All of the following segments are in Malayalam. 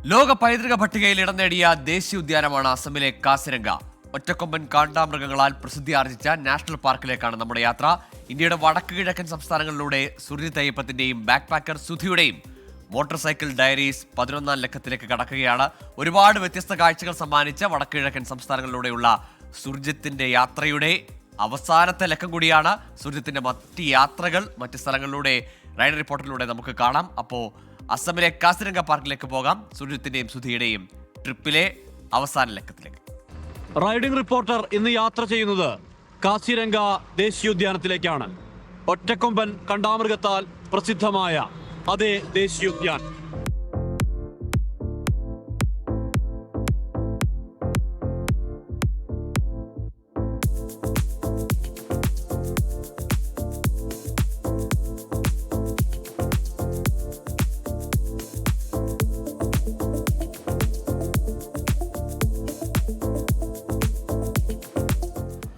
ലോക പൈതൃക പട്ടികയിൽ ഇടം നേടിയ ദേശീയ ഉദ്യാനമാണ് അസമിലെ കാസിരംഗ. ഒറ്റക്കൊമ്പൻ കാണ്ടാമൃഗങ്ങളാൽ പ്രസിദ്ധി ആർജിച്ച നാഷണൽ പാർക്കിലേക്കാണ് നമ്മുടെ യാത്ര. ഇന്ത്യയുടെ വടക്ക് കിഴക്കൻ സംസ്ഥാനങ്ങളിലൂടെ സുർജിത് അയ്യപ്പത്തിന്റെയും ബാക്ക് പാക്കർ സുധിയുടെയും മോട്ടോർ സൈക്കിൾ ഡയറീസ് 11ാം ലക്കത്തിലേക്ക് കടക്കുകയാണ്. ഒരുപാട് വ്യത്യസ്ത കാഴ്ചകൾ സമ്മാനിച്ച വടക്ക് കിഴക്കൻ സംസ്ഥാനങ്ങളിലൂടെയുള്ള സുർജിത്തിന്റെ യാത്രയുടെ അവസാനത്തെ ലക്കം കൂടിയാണ്. സുർജിത്തിന്റെ മറ്റ് യാത്രകൾ മറ്റ് സ്ഥലങ്ങളിലൂടെ റൈഡർ റിപ്പോർട്ടിലൂടെ നമുക്ക് കാണാം. അപ്പോൾ അസമിലെ കാസിരംഗ പാർക്കിലേക്ക് പോകാം. സുർജിത്തിന്റെയും സുധിയുടെയും ട്രിപ്പിലെ അവസാന ലക്കത്തിലേക്ക്. റൈഡിംഗ് റിപ്പോർട്ടർ ഇന്ന് യാത്ര ചെയ്യുന്നത് കാസിരംഗ ദേശീയോദ്യാനത്തിലേക്കാണ്. ഒറ്റക്കൊമ്പൻ കണ്ടാമൃഗത്താൽ പ്രസിദ്ധമായ അതേ ദേശീയോദ്യാനം.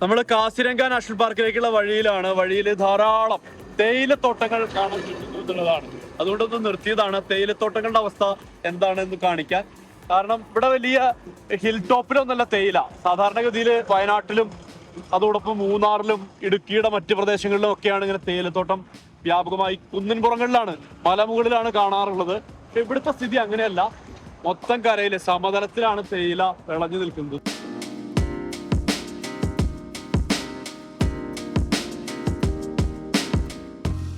നമ്മൾ കാസിരംഗ നാഷണൽ പാർക്കിലേക്കുള്ള വഴിയിലാണ്. വഴിയിൽ ധാരാളം തേയിലത്തോട്ടങ്ങൾ കാണാൻ എന്നുള്ളതാണ്. അതുകൊണ്ടൊന്ന് നിർത്തിയതാണ്. തേയിലത്തോട്ടങ്ങളുടെ അവസ്ഥ എന്താണെന്ന് കാണിക്കാൻ. കാരണം ഇവിടെ വലിയ ഹിൽ ടോപ്പിലൊന്നല്ല തേയില. സാധാരണഗതിയിൽ വയനാട്ടിലും അതോടൊപ്പം മൂന്നാറിലും ഇടുക്കിയുടെ മറ്റു പ്രദേശങ്ങളിലും ഒക്കെയാണ് ഇങ്ങനെ തേയിലത്തോട്ടം വ്യാപകമായി കുന്നിൻപുറങ്ങളിലാണ്, മലമുകളിലാണ് കാണാറുള്ളത്. പക്ഷെ ഇവിടുത്തെ സ്ഥിതി അങ്ങനെയല്ല. മൊത്തം കരയില് സമതലത്തിലാണ് തേയില വിളഞ്ഞു നിൽക്കുന്നത്.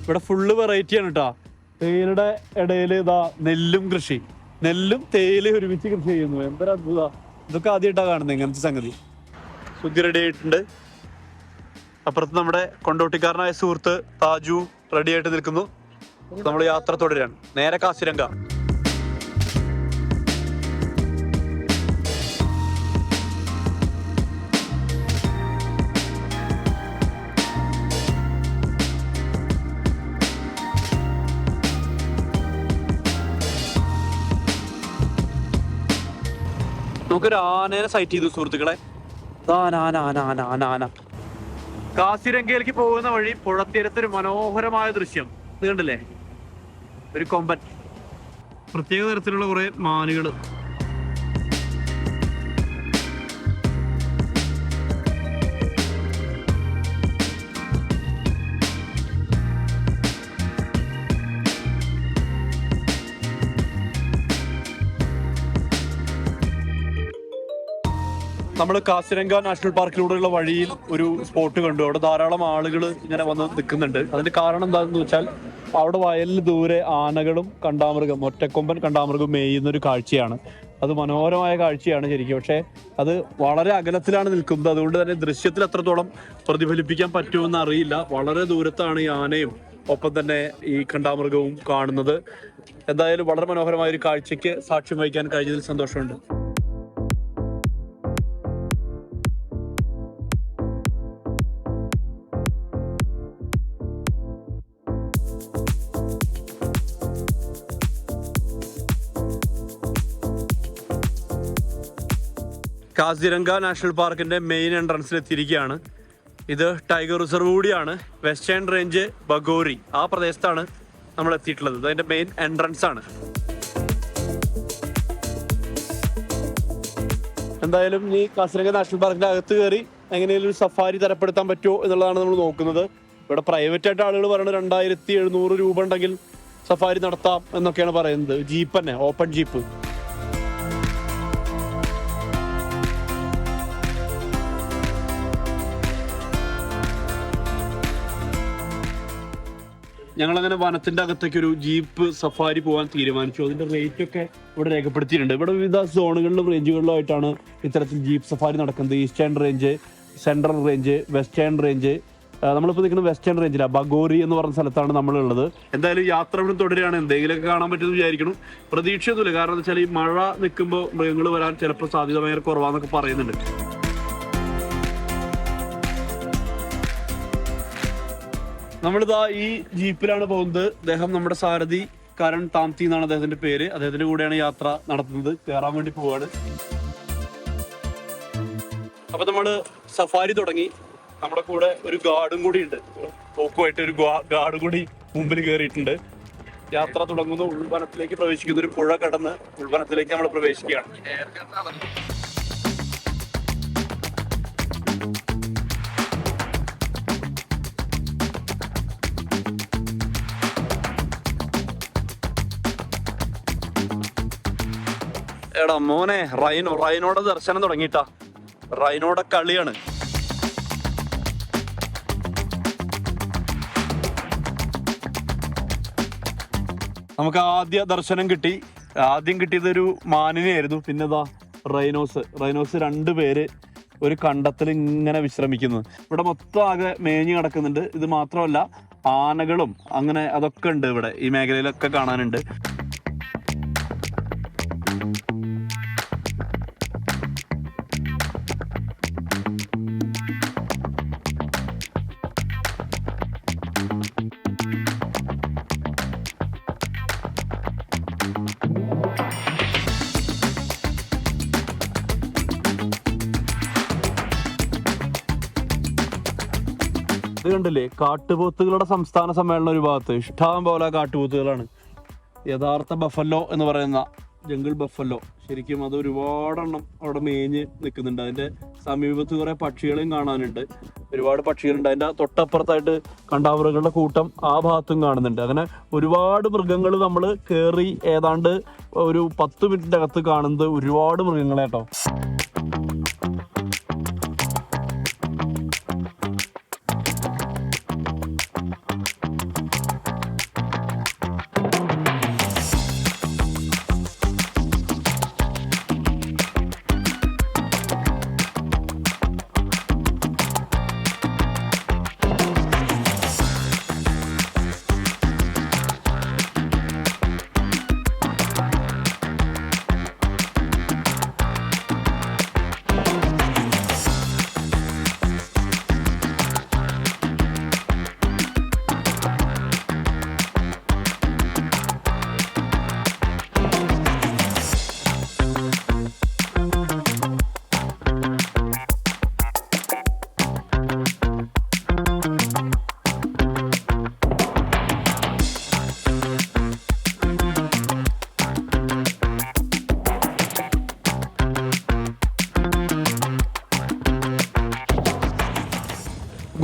ഇവിടെ ഫുള്ള് വെറൈറ്റിയാണ് കേട്ടോ. തേയിലയുടെ ഇടയിൽ ഇതാ നെല്ലും കൃഷി, നെല്ലും തേയിലയും ഒരുമിച്ച് കൃഷി ചെയ്യുന്നു. എന്തൊരു അത്ഭുത! ഇതൊക്കെ ആദ്യമായിട്ടാണ് കാണുന്നത് ഇങ്ങനത്തെ സംഗതി. ശുദ്ധി റെഡി ആയിട്ടുണ്ട്. അപ്പുറത്ത് നമ്മുടെ കൊണ്ടോട്ടിക്കാരനായ സുഹൃത്ത് താജു റെഡി ആയിട്ട് നിൽക്കുന്നു. നമ്മൾ യാത്ര തുടരാണ് നേരെ കാസിരംഗ. നമുക്കൊരു ആനേനെ സൈറ്റ് ചെയ്തു സുഹൃത്തുക്കളെ. ആന കാസിരംഗയിലേക്ക് പോകുന്ന വഴി പുഴത്തീരത്തൊരു മനോഹരമായ ദൃശ്യം ഇത് കണ്ടില്ലേ? ഒരു കൊമ്പൻ, പ്രത്യേക തരത്തിലുള്ള കുറെ മാനുകൾ. നമ്മൾ കാസിരംഗ നാഷണൽ പാർക്കിലൂടെയുള്ള വഴിയിൽ ഒരു സ്പോട്ട് കണ്ടു. അവിടെ ധാരാളം ആളുകൾ ഇങ്ങനെ വന്ന് നിൽക്കുന്നുണ്ട്. അതിന്റെ കാരണം എന്താണെന്ന് വെച്ചാൽ അവിടെ വയലിൽ ദൂരെ ആനകളും കണ്ടാമൃഗം, ഒറ്റക്കൊമ്പൻ കണ്ടാമൃഗം മേയുന്ന ഒരു കാഴ്ചയാണ്. അത് മനോഹരമായ കാഴ്ചയാണ് ശരിക്കും. പക്ഷെ അത് വളരെ അകലത്തിലാണ് നിൽക്കുന്നത്. അതുകൊണ്ട് തന്നെ ദൃശ്യത്തിൽ എത്രത്തോളം പ്രതിഫലിപ്പിക്കാൻ പറ്റുമെന്ന് അറിയില്ല. വളരെ ദൂരത്താണ് ഈ ആനയും ഒപ്പം തന്നെ ഈ കണ്ടാമൃഗവും കാണുന്നത്. എന്തായാലും വളരെ മനോഹരമായ ഒരു കാഴ്ചയ്ക്ക് സാക്ഷ്യം വഹിക്കാൻ കഴിഞ്ഞതിൽ സന്തോഷമുണ്ട്. കാസിരംഗ നാഷണൽ പാർക്കിന്റെ മെയിൻ എൻട്രൻസിൽ എത്തിയിരിക്കുകയാണ്. ഇത് ടൈഗർ റിസർവ് കൂടിയാണ്. വെസ്റ്റേൺ റേഞ്ച് ബഗോരി ആ പ്രദേശത്താണ് നമ്മൾ എത്തിയിട്ടുള്ളത്. ഇത് അതിന്റെ മെയിൻ എൻട്രൻസ് ആണ്. എന്തായാലും ഈ കാസിരംഗ നാഷണൽ പാർക്കിന്റെ അകത്ത് കയറി എങ്ങനെയും ഒരു സഫാരി തരപ്പെടുത്താൻ പറ്റുമോ എന്നുള്ളതാണ് നമ്മൾ നോക്കുന്നത്. ഇവിടെ പ്രൈവറ്റ് ആയിട്ട് ആളുകൾ പറയുന്നത് 2700 രൂപ ഉണ്ടെങ്കിൽ സഫാരി നടത്താം എന്നൊക്കെയാണ് പറയുന്നത്. ജീപ്പ് തന്നെ, ഓപ്പൺ ജീപ്പ്. ഞങ്ങളങ്ങനെ വനത്തിന്റെ അകത്തേക്ക് ഒരു ജീപ്പ് സഫാരി പോകാൻ തീരുമാനിച്ചു. അതിന്റെ റേറ്റ് ഒക്കെ ഇവിടെ രേഖപ്പെടുത്തിയിട്ടുണ്ട്. ഇവിടെ വിവിധ സോണുകളിലും റേഞ്ചുകളിലും ആയിട്ടാണ് ഇത്തരത്തിൽ ജീപ്പ് സഫാരി നടക്കുന്നത്. Eastern range, central range, western range. നമ്മളിപ്പോൾ നിൽക്കുന്ന വെസ്റ്റേൺ റേഞ്ചിലാണ്, ബഗോരി എന്ന് പറഞ്ഞ സ്ഥലത്താണ് നമ്മളുള്ളത്. എന്തായാലും യാത്ര ഇവിടെ തുടരുകയാണ്. എന്തെങ്കിലുമൊക്കെ കാണാൻ പറ്റുമെന്ന് വിചാരിക്കണം. പ്രതീക്ഷയൊന്നുമില്ല. കാരണം എന്താ വെച്ചാൽ ഈ മഴ നിൽക്കുമ്പോൾ മൃഗങ്ങൾ വരാൻ ചിലപ്പോൾ സാധ്യത ഭയങ്കര കുറവാന്നൊക്കെ പറയുന്നുണ്ട്. നമ്മളിതാ ഈ ജീപ്പിലാണ് പോകുന്നത്. അദ്ദേഹം നമ്മുടെ സാരഥി കരൺ താംതി എന്നാണ് അദ്ദേഹത്തിന്റെ പേര്. അദ്ദേഹത്തിന്റെ കൂടെയാണ് യാത്ര നടത്തുന്നത്. കയറാൻ വേണ്ടി പോവാണ്. അപ്പൊ നമ്മള് സഫാരി തുടങ്ങി. നമ്മുടെ കൂടെ ഒരു ഗാർഡും കൂടി ഉണ്ട്. തോക്കുമായിട്ട് ഒരു ഗാർഡ് കൂടി മുമ്പിൽ കയറിയിട്ടുണ്ട്. യാത്ര തുടങ്ങുന്ന ഉൾവനത്തിലേക്ക് പ്രവേശിക്കുന്ന ഒരു പുഴ കടന്ന് ഉൾവനത്തിലേക്ക് നമ്മൾ പ്രവേശിക്കുകയാണ്. എടാ മോനെ, റൈനോടെ ദർശനം തുടങ്ങിട്ടാ. റൈനോടെ കളിയാണ്. നമുക്ക് ആദ്യം കിട്ടിയത് ഒരു മാനിനെയായിരുന്നു. പിന്നെ റൈനോസ് 2 പേര് ഒരു കണ്ടത്തിൽ ഇങ്ങനെ വിശ്രമിക്കുന്നു. ഇവിടെ മൊത്തം ആകെ മേഞ്ഞു കിടക്കുന്നുണ്ട്. ഇത് മാത്രമല്ല, ആനകളും അങ്ങനെ അതൊക്കെ ഉണ്ട് ഇവിടെ, ഈ മേഖലയിലൊക്കെ കാണാനുണ്ട്. ഇത് കണ്ടില്ലേ, കാട്ടുപോത്തുകളുടെ സംസ്ഥാന സമ്മേളനം ഒരു ഭാഗത്ത്. ഇഷ്ടം പോലെ കാട്ടുപോത്തുകളാണ്. യഥാർത്ഥ ബഫല്ലോ എന്ന് പറയുന്ന ജംഗിൾ ബഫല്ലോ, ശരിക്കും അത് ഒരുപാടെണ്ണം അവിടെ മേഞ്ഞ് നിൽക്കുന്നുണ്ട്. അതിന്റെ സമീപത്ത് കുറെ പക്ഷികളെയും കാണാനുണ്ട്. ഒരുപാട് പക്ഷികളുണ്ട്. അതിന്റെ തൊട്ടപ്പുറത്തായിട്ട് കണ്ടാമൃഗങ്ങളുടെ കൂട്ടം ആ ഭാഗത്തും കാണുന്നുണ്ട്. അങ്ങനെ ഒരുപാട് മൃഗങ്ങൾ നമ്മൾ കയറി ഏതാണ്ട് ഒരു 10 മിനിറ്റിന്റെ അകത്ത് കാണുന്നത് ഒരുപാട് മൃഗങ്ങളെ കേട്ടോ.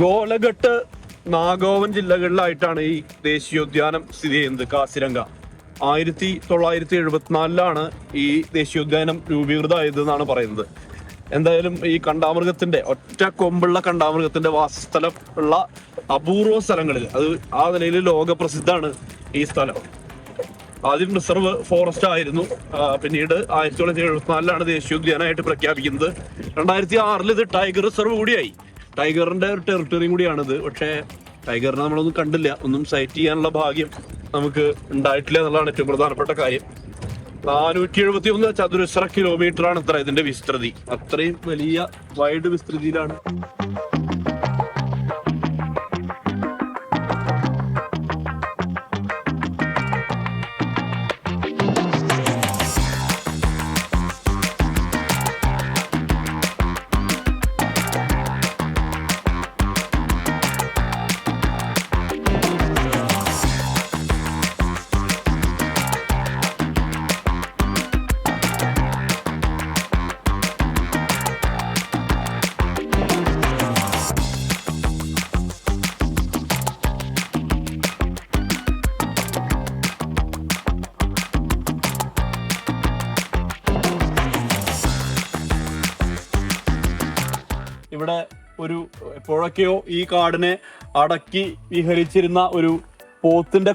ഗോലഘട്ട്, നാഗോവൻ ജില്ലകളിലായിട്ടാണ് ഈ ദേശീയോദ്യാനം സ്ഥിതി ചെയ്യുന്നത്. കാസിരംഗ 1974 ഈ ദേശീയോദ്യാനം രൂപീകൃതമായത് എന്നാണ് പറയുന്നത്. എന്തായാലും ഈ കണ്ടാമൃഗത്തിന്റെ, ഒറ്റ കൊമ്പുള്ള കണ്ടാമൃഗത്തിന്റെ വാസസ്ഥലം ഉള്ള അപൂർവ സ്ഥലങ്ങളിൽ അത് ആ നിലയിൽ ലോകപ്രസിദ്ധമാണ് ഈ സ്ഥലം. ആദ്യം റിസർവ് ഫോറസ്റ്റ് ആയിരുന്നു. പിന്നീട് 1974 ദേശീയോദ്യാനമായിട്ട് പ്രഖ്യാപിക്കുന്നത്. 2006 ഇത് ടൈഗർ റിസർവ് കൂടിയായി. ടൈഗറിന്റെ ഒരു ടെറിട്ടറിയും കൂടിയാണിത്. പക്ഷേ ടൈഗറിനെ നമ്മളൊന്നും കണ്ടില്ല, ഒന്നും സൈറ്റ് ചെയ്യാനുള്ള ഭാഗ്യം നമുക്ക് ഉണ്ടായിട്ടില്ല എന്നുള്ളതാണ് ഏറ്റവും പ്രധാനപ്പെട്ട കാര്യം. 471 ചതുരശ്ര കിലോമീറ്റർ ആണ് ഇത്ര ഇതിന്റെ വിസ്തൃതി. അത്രയും വലിയ വൈഡ് വിസ്തൃതിയിലാണ്. ഇവിടെ ഒരു എപ്പോഴൊക്കെയോ ഈ കാടിനെ അടക്കി വിഹരിച്ചിരുന്ന ഒരു പോത്തിന്റെ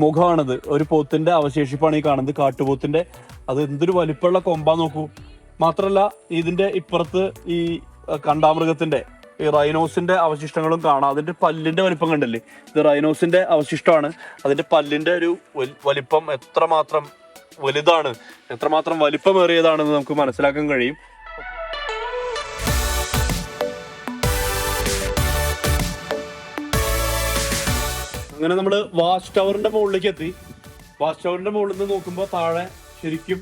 മുഖമാണിത്. ഒരു പോത്തിന്റെ അവശേഷിപ്പാണ് ഈ കാണുന്നത്, കാട്ടുപോത്തിന്റെ. അത് എന്തൊരു വലിപ്പമുള്ള കൊമ്പാ നോക്കൂ. മാത്രല്ല ഇതിന്റെ ഇപ്പുറത്ത് ഈ കണ്ടാമൃഗത്തിന്റെ, ഈ റൈനോസിന്റെ അവശിഷ്ടങ്ങളും കാണാം. അതിന്റെ പല്ലിന്റെ വലിപ്പം കണ്ടില്ലേ, ഇത് റൈനോസിന്റെ അവശിഷ്ടമാണ്. അതിന്റെ പല്ലിന്റെ ഒരു വലിപ്പം എത്രമാത്രം വലുതാണ്, എത്രമാത്രം വലിപ്പമേറിയതാണെന്ന് നമുക്ക് മനസ്സിലാക്കാൻ കഴിയും. അങ്ങനെ നമ്മൾ വാച്ച് ടവറിന്റെ മുകളിലേക്ക് എത്തി. വാച്ച് ടവറിന്റെ മുകളിൽ നിന്ന് നോക്കുമ്പോൾ താഴെ ശരിക്കും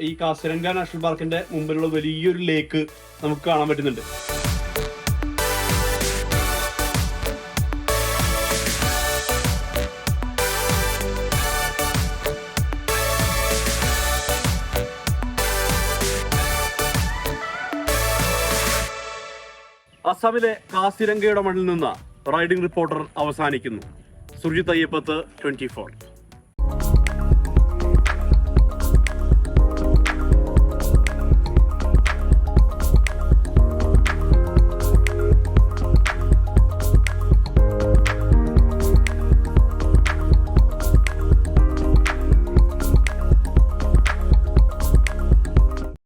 ഈ കാസിരംഗ നാഷണൽ പാർക്കിന്റെ മുമ്പിലുള്ള വലിയൊരു ലേക്ക് നമുക്ക് കാണാൻ പറ്റുന്നുണ്ട്. അസമിലെ കാസിരംഗയുടെ മണ്ണിൽ നിന്ന് റൈഡിംഗ് റിപ്പോർട്ടർ അവസാനിക്കുന്നു. സുർജിത് അയ്യപ്പത്ത്, 24.